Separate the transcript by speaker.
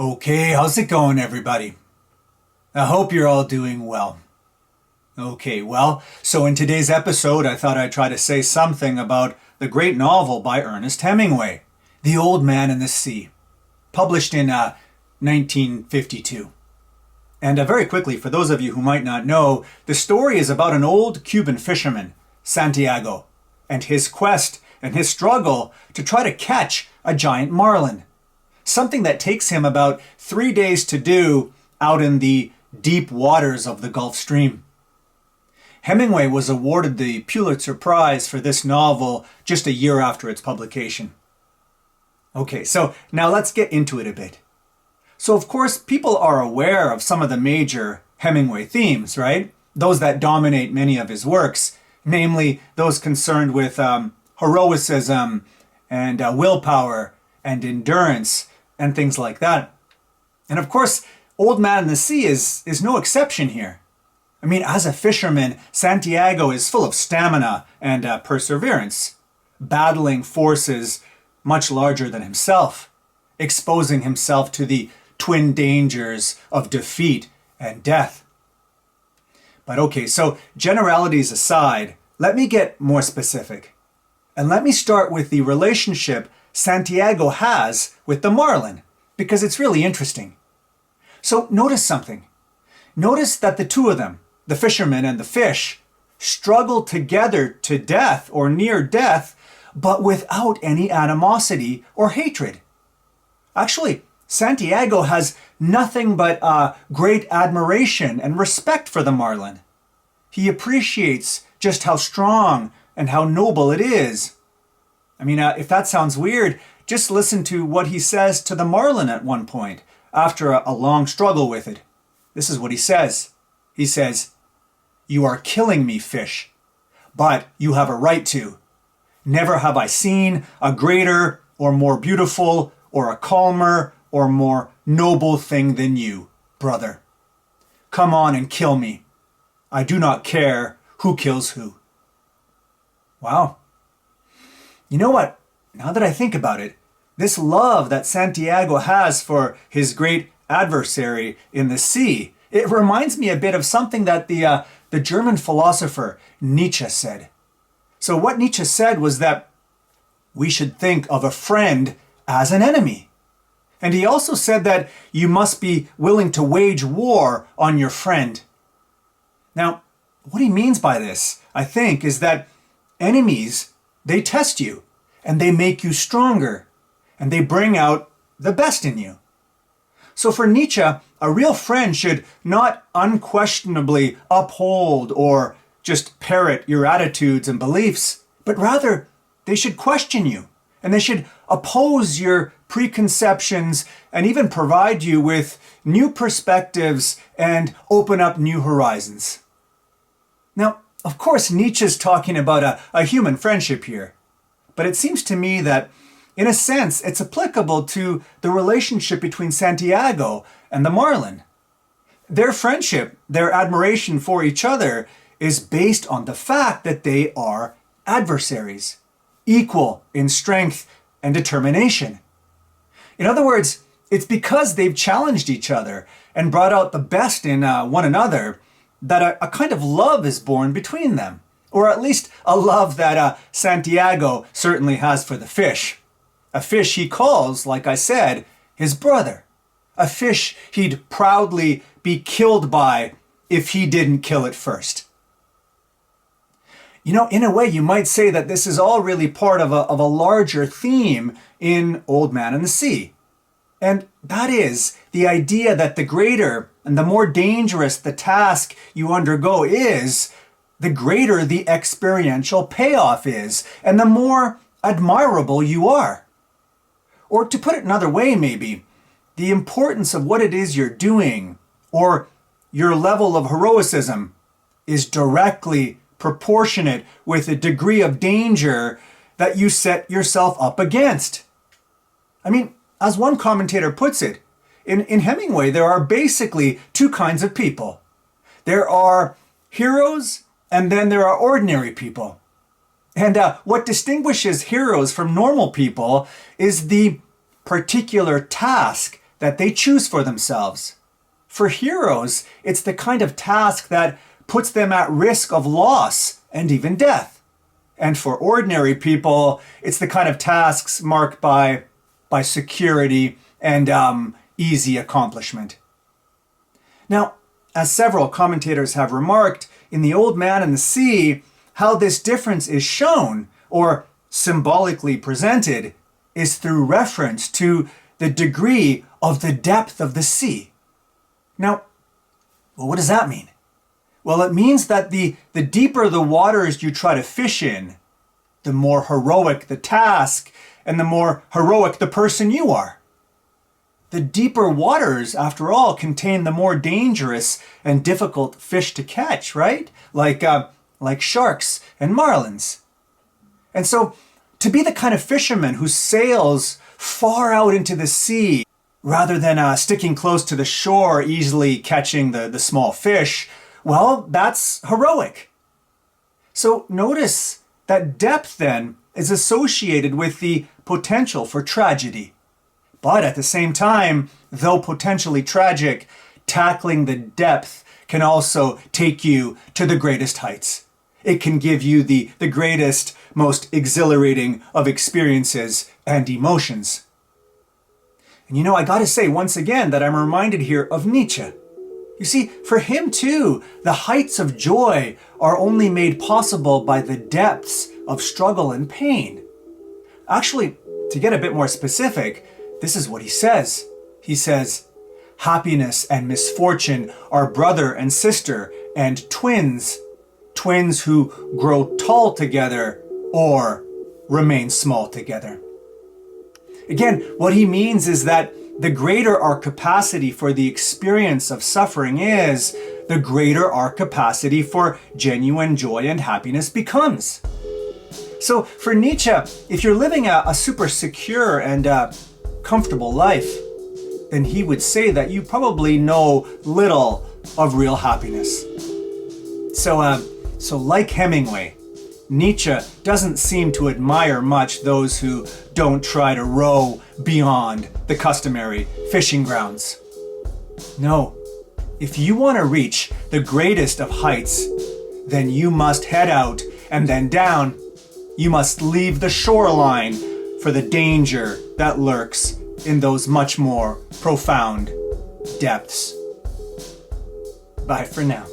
Speaker 1: Okay, how's it going, everybody? I hope you're all doing well. Okay, well, so in today's episode, I thought I'd try to say something about the great novel by Ernest Hemingway, The Old Man and the Sea, published in 1952. And very quickly, for those of you who might not know, the story is about an old Cuban fisherman, Santiago, and his quest and his struggle to try to catch a giant marlin. Something that takes him about 3 days to do out in the deep waters of the Gulf Stream. Hemingway was awarded the Pulitzer Prize for this novel just a year after its publication. Okay, so now let's get into it a bit. So of course, people are aware of some of the major Hemingway themes, right? Those that dominate many of his works, namely those concerned with heroicism and willpower and endurance and things like that. And of course, Old Man in the Sea is no exception here. I mean, as a fisherman, Santiago is full of stamina and perseverance, battling forces much larger than himself, exposing himself to the twin dangers of defeat and death. But okay, so generalities aside, let me get more specific. And let me start with the relationship Santiago has with the marlin, because it's really interesting. So notice something. Notice that the two of them, the fisherman and the fish, struggle together to death or near death, but without any animosity or hatred. Actually, Santiago has nothing but great admiration and respect for the marlin. He appreciates just how strong and how noble it is. I mean, if that sounds weird, just listen to what he says to the marlin at one point, after a long struggle with it. This is what he says. He says, "You are killing me, fish, but you have a right to. Never have I seen a greater or more beautiful or a calmer or more noble thing than you, brother. Come on and kill me. I do not care who kills who." Wow. You know what? Now that I think about it, this love that Santiago has for his great adversary in the sea, it reminds me a bit of something that the German philosopher Nietzsche said. So what Nietzsche said was that we should think of a friend as an enemy. And he also said that you must be willing to wage war on your friend. Now, what he means by this, I think, is that enemies, they test you and they make you stronger and they bring out the best in you. So for Nietzsche, a real friend should not unquestionably uphold or just parrot your attitudes and beliefs, but rather they should question you and they should oppose your preconceptions and even provide you with new perspectives and open up new horizons. Now, of course, Nietzsche's talking about a human friendship here, but it seems to me that in a sense, it's applicable to the relationship between Santiago and the marlin. Their friendship, their admiration for each other, is based on the fact that they are adversaries, equal in strength and determination. In other words, it's because they've challenged each other and brought out the best in one another that a kind of love is born between them, or at least a love that Santiago certainly has for the fish. A fish he calls, like I said, his brother. A fish he'd proudly be killed by if he didn't kill it first. You know, in a way, you might say that this is all really part of a larger theme in Old Man and the Sea. And that is the idea that the greater and the more dangerous the task you undergo is, the greater the experiential payoff is, and the more admirable you are. Or to put it another way, maybe, the importance of what it is you're doing or your level of heroism is directly proportionate with the degree of danger that you set yourself up against. I mean, as one commentator puts it, in Hemingway, there are basically two kinds of people. There are heroes and then there are ordinary people. And what distinguishes heroes from normal people is the particular task that they choose for themselves. For heroes, it's the kind of task that puts them at risk of loss and even death. And for ordinary people, it's the kind of tasks marked by security and easy accomplishment. Now, as several commentators have remarked, in The Old Man and the Sea, how this difference is shown, or symbolically presented, is through reference to the degree of the depth of the sea. Now, well, what does that mean? Well, it means that the deeper the waters you try to fish in, the more heroic the task and the more heroic the person you are. The deeper waters, after all, contain the more dangerous and difficult fish to catch, right? Like sharks and marlins. And so, to be the kind of fisherman who sails far out into the sea, rather than sticking close to the shore, easily catching the small fish, well, that's heroic. So notice that depth then is associated with the potential for tragedy. But at the same time, though potentially tragic, tackling the depth can also take you to the greatest heights. It can give you the greatest, most exhilarating of experiences and emotions. And I gotta say once again that I'm reminded here of Nietzsche. You see, for him too, the heights of joy are only made possible by the depths of struggle and pain. Actually, to get a bit more specific, this is what he says. He says, happiness and misfortune are brother and sister and twins, twins who grow tall together or remain small together. Again, what he means is that the greater our capacity for the experience of suffering is, the greater our capacity for genuine joy and happiness becomes. So for Nietzsche, if you're living a super secure and comfortable life, then he would say that you probably know little of real happiness. So like Hemingway, Nietzsche doesn't seem to admire much those who don't try to row beyond the customary fishing grounds. No, if you want to reach the greatest of heights, then you must head out and then down. You must leave the shoreline for the danger that lurks in those much more profound depths. Bye for now.